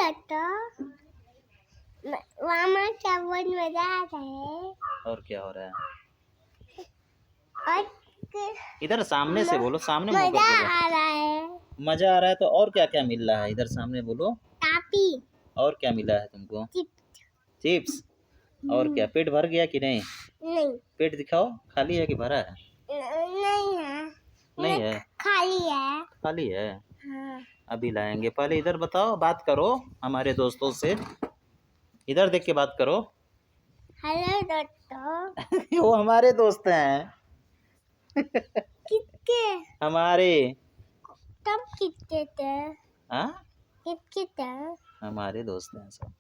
दोस्तों, मामा क्या बहुत मजा आ रहा है। और क्या हो रहा है? और इधर सामने से बोलो, सामने मुंह मजा करके बोलो। आ रहा है। मजा आ रहा है तो और क्या क्या मिल रहा है? इधर सामने बोलो। टापी। और क्या मिला है तुमको? चिप्स। चिप्स। और क्या, पेट भर गया कि नहीं? नहीं। पेट दिखाओ, खाली है कि भरा है? नहीं है। नहीं है, खाली है। खाली है। हाँ। अभी लाएंगे। पहले इधर बताओ, बात करो हमारे दोस्तों से। इधर देख के बात करो। हेलो दोस्तों। वो हमारे दोस्त हैं। किसके? हमारे। तब किसके थे? हाँ, किसके थे? हमारे दोस्त हैं सब।